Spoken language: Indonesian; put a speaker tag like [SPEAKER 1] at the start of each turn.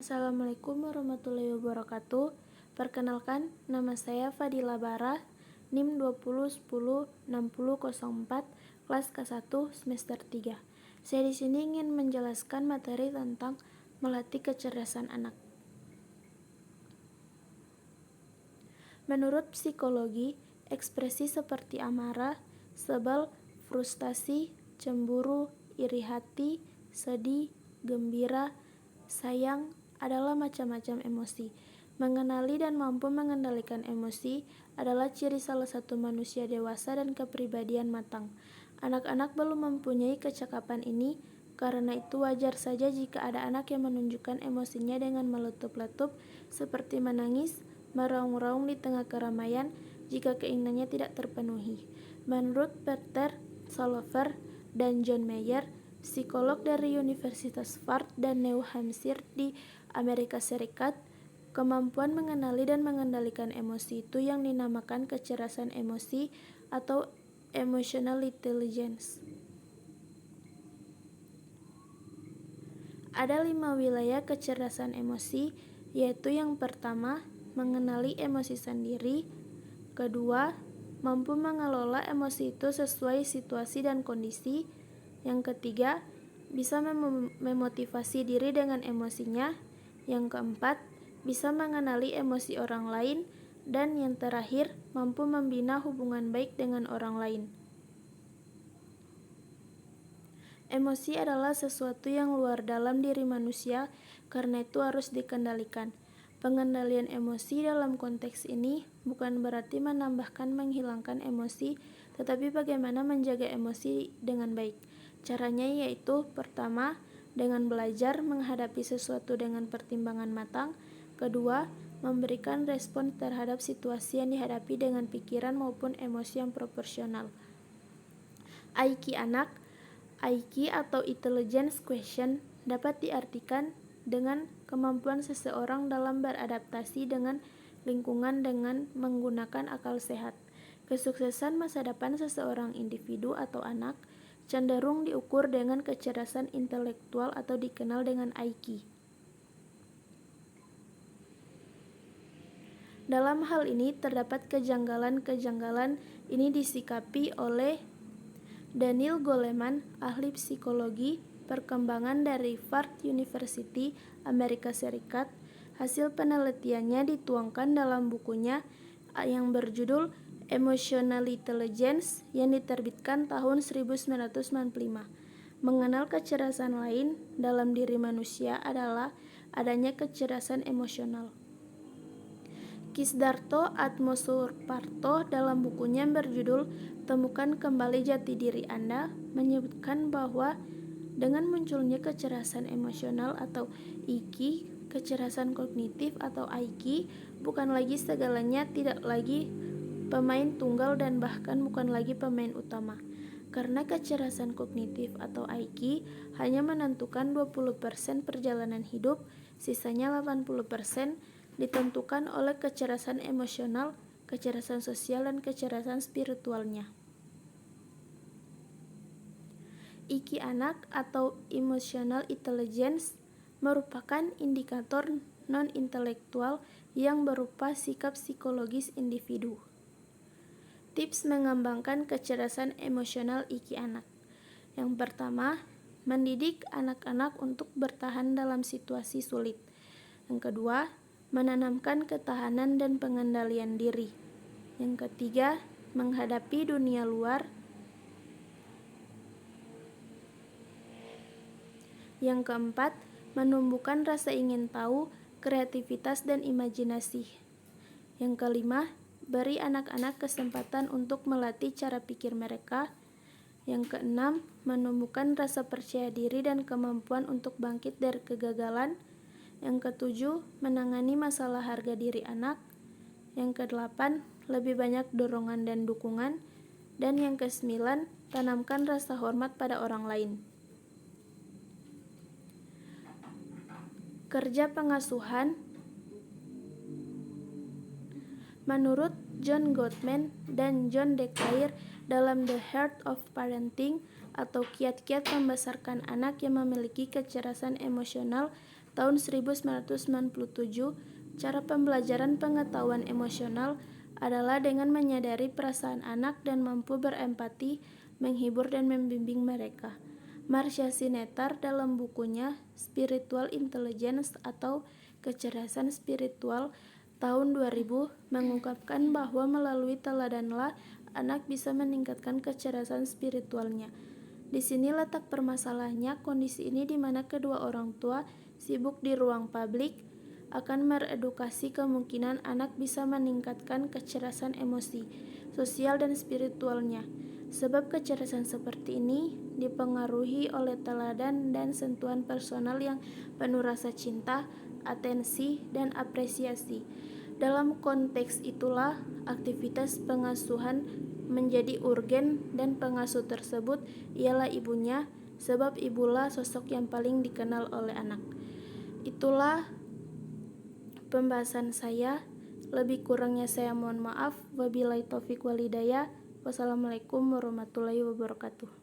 [SPEAKER 1] Assalamualaikum warahmatullahi wabarakatuh. Perkenalkan, nama saya Fadila Bara, NIM 20106004, kelas K1 semester 3. Saya di sini ingin menjelaskan materi tentang melatih kecerdasan anak. Menurut psikologi, ekspresi seperti amarah, sebel, frustasi, cemburu, iri hati, sedih, gembira, sayang, adalah macam-macam emosi. Mengenali dan mampu mengendalikan emosi adalah ciri salah satu manusia dewasa dan kepribadian matang. Anak-anak belum mempunyai kecakapan ini, karena itu wajar saja jika ada anak yang menunjukkan emosinya dengan meletup-letup, seperti menangis, meraung-raung di tengah keramaian jika keinginannya tidak terpenuhi. Menurut Peter Salovey dan John Mayer, psikolog dari Universitas Harvard dan New Hampshire di Amerika Serikat, kemampuan mengenali dan mengendalikan emosi itu yang dinamakan kecerdasan emosi atau emotional intelligence. Ada 5 wilayah kecerdasan emosi, yaitu yang pertama, mengenali emosi sendiri. Kedua, mampu mengelola emosi itu sesuai situasi dan kondisi. Yang ketiga, bisa memotivasi diri dengan emosinya. Yang keempat, bisa mengenali emosi orang lain. Dan yang terakhir, mampu membina hubungan baik dengan orang lain. Emosi adalah sesuatu yang luar dalam diri manusia, karena itu harus dikendalikan. Pengendalian emosi dalam konteks ini bukan berarti menghilangkan emosi, tetapi bagaimana menjaga emosi dengan baik. Caranya yaitu, pertama, dengan belajar menghadapi sesuatu dengan pertimbangan matang. Kedua, memberikan respon terhadap situasi yang dihadapi dengan pikiran maupun emosi yang proporsional. IQ anak. IQ atau Intelligence Quotient dapat diartikan dengan kemampuan seseorang dalam beradaptasi dengan lingkungan dengan menggunakan akal sehat. Kesuksesan masa depan seseorang individu atau anak cenderung diukur dengan kecerdasan intelektual atau dikenal dengan IQ. Dalam hal ini terdapat kejanggalan-kejanggalan ini disikapi oleh Daniel Goleman, ahli psikologi perkembangan dari Harvard University, Amerika Serikat. Hasil penelitiannya dituangkan dalam bukunya yang berjudul Emotional Intelligence yang diterbitkan tahun 1995. Mengenal kecerdasan lain dalam diri manusia adalah adanya kecerdasan emosional. Kisdarto Atmosurparto dalam bukunya berjudul Temukan Kembali Jati Diri Anda menyebutkan bahwa dengan munculnya kecerdasan emosional atau IQ, kecerdasan kognitif atau IQ bukan lagi segalanya, tidak lagi pemain tunggal dan bahkan bukan lagi pemain utama. Karena kecerdasan kognitif atau IQ hanya menentukan 20% perjalanan hidup, sisanya 80% ditentukan oleh kecerdasan emosional, kecerdasan sosial, dan kecerdasan spiritualnya. IQ anak atau Emotional Intelligence merupakan indikator non-intelektual yang berupa sikap psikologis individu. Tips mengembangkan kecerdasan emosional IQ anak. Yang pertama, mendidik anak-anak untuk bertahan dalam situasi sulit. Yang kedua, menanamkan ketahanan dan pengendalian diri. Yang ketiga, menghadapi dunia luar. Yang keempat, menumbuhkan rasa ingin tahu, kreativitas, dan imajinasi. Yang kelima, beri anak-anak kesempatan untuk melatih cara pikir mereka. Yang keenam, menumbuhkan rasa percaya diri dan kemampuan untuk bangkit dari kegagalan. Yang ketujuh, menangani masalah harga diri anak. Yang kedelapan, lebih banyak dorongan dan dukungan. Dan yang kesembilan, tanamkan rasa hormat pada orang lain. Kerja pengasuhan. Menurut John Gottman dan John DeClaire dalam The Heart of Parenting atau kiat-kiat membesarkan anak yang memiliki kecerdasan emosional, tahun 1997, cara pembelajaran pengetahuan emosional adalah dengan menyadari perasaan anak dan mampu berempati, menghibur dan membimbing mereka. Marcia Sinetar dalam bukunya Spiritual Intelligence atau Kecerdasan Spiritual tahun 2000 mengungkapkan bahwa melalui teladanlah anak bisa meningkatkan kecerdasan spiritualnya. Di sini letak permasalahannya, kondisi ini di mana kedua orang tua sibuk di ruang publik akan meredukasi kemungkinan anak bisa meningkatkan kecerdasan emosi, sosial dan spiritualnya. Sebab kecerdasan seperti ini dipengaruhi oleh teladan dan sentuhan personal yang penuh rasa cinta, atensi, dan apresiasi. Dalam konteks itulah aktivitas pengasuhan menjadi urgen dan pengasuh tersebut ialah ibunya, sebab ibulah sosok yang paling dikenal oleh anak. Itulah pembahasan saya. Lebih kurangnya saya mohon maaf. Wabillahi taufik wal hidayah. Wassalamualaikum warahmatullahi wabarakatuh.